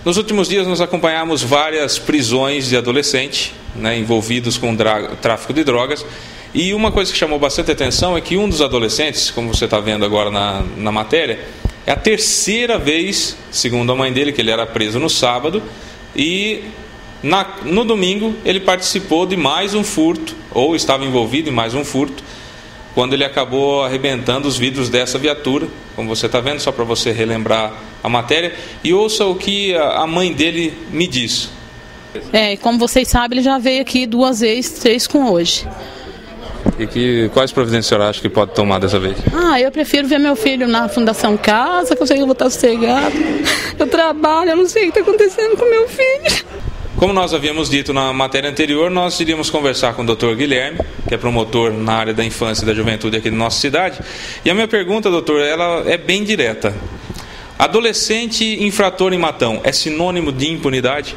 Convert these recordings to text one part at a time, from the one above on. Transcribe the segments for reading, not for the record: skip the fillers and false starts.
Nos últimos dias nós acompanhamos várias prisões de adolescentes, né, envolvidos com tráfico de drogas. E uma coisa que chamou bastante atenção é que um dos adolescentes, como você está vendo agora na matéria, é a terceira vez, segundo a mãe dele, que ele era preso no sábado, e no domingo ele participou de mais um furto, ou estava envolvido em mais um furto, quando ele acabou arrebentando os vidros dessa viatura, como você está vendo, só para você relembrar a matéria. E ouça o que a mãe dele me diz. Como vocês sabem, ele já veio aqui 2 vezes, 3 com hoje. E quais providências a senhora acha que pode tomar dessa vez? Eu prefiro ver meu filho na Fundação Casa, que eu sei que eu vou estar sossegado. Eu trabalho, eu não sei o que está acontecendo com meu filho. Como nós havíamos dito na matéria anterior, nós iríamos conversar com o Dr. Guilherme, que é promotor na área da infância e da juventude aqui da nossa cidade. E a minha pergunta, doutor, ela é bem direta. Adolescente infrator em Matão é sinônimo de impunidade?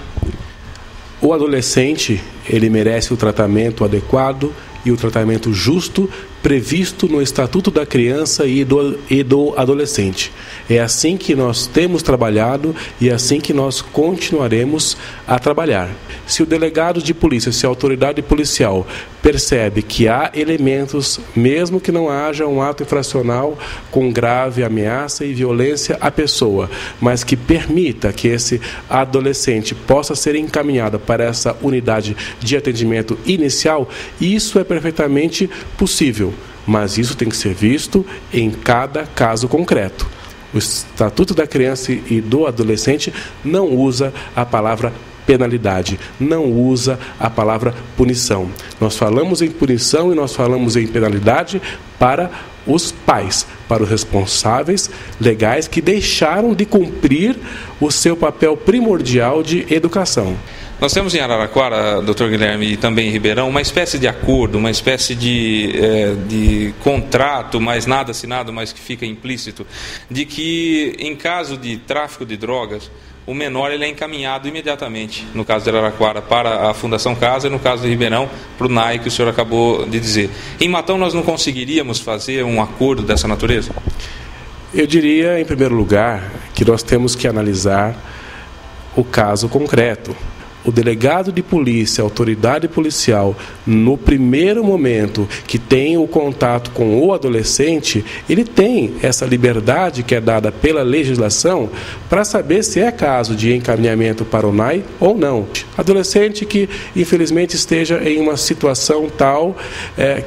O adolescente, ele merece o tratamento adequado e o tratamento justo previsto no Estatuto da Criança e do Adolescente. É assim que nós temos trabalhado e é assim que nós continuaremos a trabalhar. Se o delegado de polícia, se a autoridade policial percebe que há elementos, mesmo que não haja um ato infracional com grave ameaça e violência à pessoa, mas que permita que esse adolescente possa ser encaminhado para essa unidade de atendimento inicial, isso é perfeitamente possível. Mas isso tem que ser visto em cada caso concreto. O Estatuto da Criança e do Adolescente não usa a palavra penalidade, não usa a palavra punição. Nós falamos em punição e nós falamos em penalidade para os pais, para os responsáveis legais que deixaram de cumprir o seu papel primordial de educação. Nós temos em Araraquara, doutor Guilherme, e também em Ribeirão, uma espécie de acordo, uma espécie de contrato, mas nada assinado, mas que fica implícito, de que em caso de tráfico de drogas, o menor ele é encaminhado imediatamente, no caso de Araraquara, para a Fundação Casa e no caso de Ribeirão, para o NAI, que o senhor acabou de dizer. Em Matão nós não conseguiríamos fazer um acordo dessa natureza? Eu diria, em primeiro lugar, que nós temos que analisar o caso concreto. O delegado de polícia, a autoridade policial, no primeiro momento que tem o contato com o adolescente, ele tem essa liberdade que é dada pela legislação para saber se é caso de encaminhamento para o NAI ou não. Adolescente que, infelizmente, esteja em uma situação tal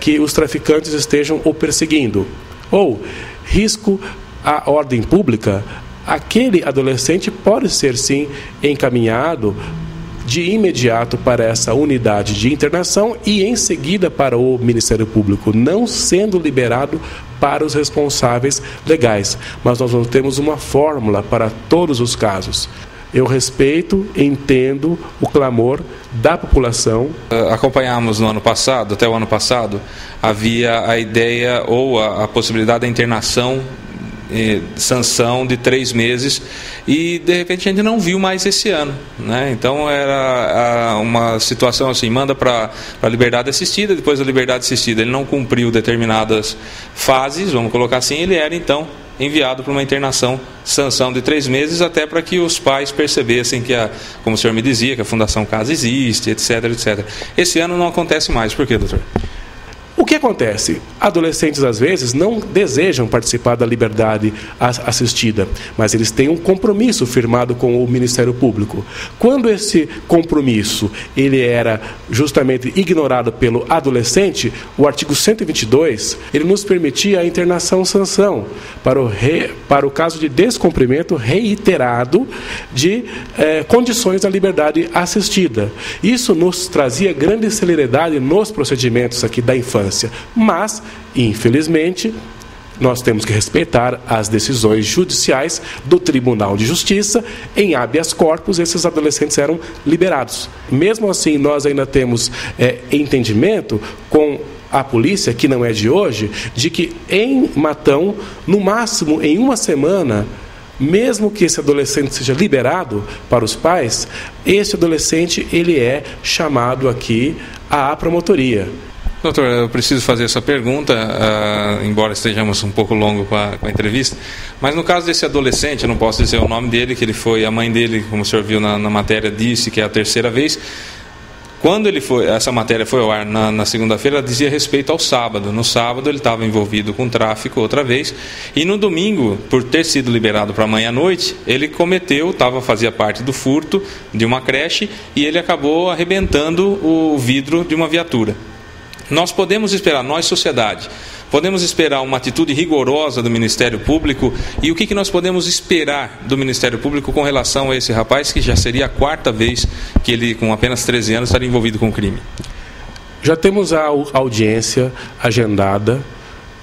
que os traficantes estejam o perseguindo, ou risco à ordem pública, aquele adolescente pode ser, sim, encaminhado de imediato para essa unidade de internação e em seguida para o Ministério Público, não sendo liberado para os responsáveis legais. Mas nós não temos uma fórmula para todos os casos. Eu respeito, entendo o clamor da população. Acompanhamos no ano passado, até o ano passado, havia a ideia ou a possibilidade da internação, sanção de 3 meses, e de repente a gente não viu mais esse ano, né? Então era uma situação assim, manda para a liberdade assistida, depois da liberdade assistida ele não cumpriu determinadas fases, vamos colocar assim, ele era então enviado para uma internação, sanção de 3 meses, até para que os pais percebessem que, como o senhor me dizia, que a Fundação Casa existe, etc, etc. Esse ano não acontece mais. Por quê, doutor? O que acontece? Adolescentes, às vezes, não desejam participar da liberdade assistida, mas eles têm um compromisso firmado com o Ministério Público. Quando esse compromisso ele era justamente ignorado pelo adolescente, o artigo 122, ele nos permitia a internação-sanção para o caso de descumprimento reiterado de condições da liberdade assistida. Isso nos trazia grande celeridade nos procedimentos aqui da infância. Mas, infelizmente, nós temos que respeitar as decisões judiciais do Tribunal de Justiça. Em habeas corpus, esses adolescentes eram liberados. Mesmo assim, nós ainda temos entendimento com a polícia, que não é de hoje, de que em Matão, no máximo em uma semana, mesmo que esse adolescente seja liberado para os pais, esse adolescente ele é chamado aqui à promotoria. Doutor, eu preciso fazer essa pergunta, embora estejamos um pouco longo com a entrevista, mas no caso desse adolescente, eu não posso dizer o nome dele, que ele foi, a mãe dele, como o senhor viu na matéria, disse que é a terceira vez. Quando essa matéria foi ao ar na segunda-feira, ela dizia respeito ao sábado. No sábado ele estava envolvido com tráfico outra vez, e no domingo, por ter sido liberado para amanhã à noite, ele fazia parte do furto de uma creche, e ele acabou arrebentando o vidro de uma viatura. Nós podemos esperar, nós sociedade, podemos esperar uma atitude rigorosa do Ministério Público, e o que nós podemos esperar do Ministério Público com relação a esse rapaz, que já seria a quarta vez que ele, com apenas 13 anos, estaria envolvido com o crime? Já temos a audiência agendada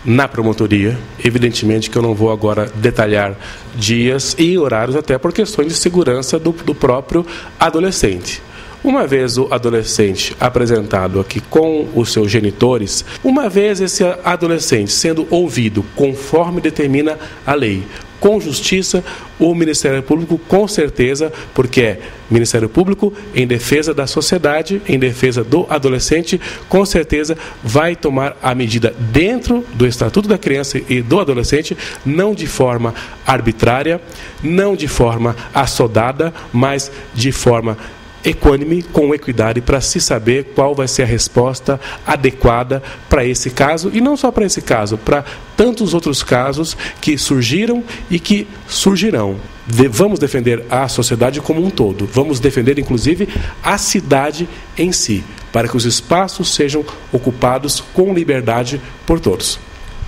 na promotoria. Evidentemente que eu não vou agora detalhar dias e horários, até por questões de segurança do próprio adolescente. Uma vez o adolescente apresentado aqui com os seus genitores, uma vez esse adolescente sendo ouvido conforme determina a lei, com justiça, o Ministério Público, com certeza, porque é Ministério Público em defesa da sociedade, em defesa do adolescente, com certeza vai tomar a medida dentro do Estatuto da Criança e do Adolescente, não de forma arbitrária, não de forma assodada, mas de forma equânime, com equidade, para se saber qual vai ser a resposta adequada para esse caso, e não só para esse caso, para tantos outros casos que surgiram e que surgirão. Vamos defender a sociedade como um todo, vamos defender inclusive a cidade em si, para que os espaços sejam ocupados com liberdade por todos.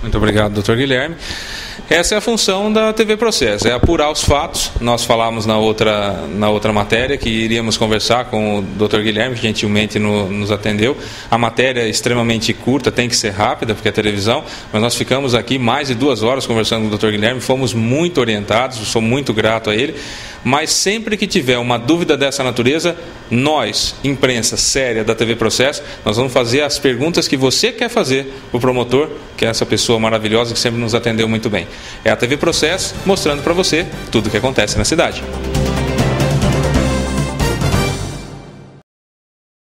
Muito obrigado, doutor Guilherme. Essa é a função da TV Processo, é apurar os fatos. Nós falamos na outra matéria que iríamos conversar com o Dr. Guilherme, que gentilmente nos atendeu. A matéria é extremamente curta, tem que ser rápida, porque é televisão, mas nós ficamos aqui mais de 2 horas conversando com o Dr. Guilherme, fomos muito orientados, sou muito grato a ele. Mas sempre que tiver uma dúvida dessa natureza, nós, imprensa séria da TV Processo, nós vamos fazer as perguntas que você quer fazer para o promotor, que é essa pessoa maravilhosa que sempre nos atendeu muito bem. É a TV Processo mostrando para você tudo o que acontece na cidade.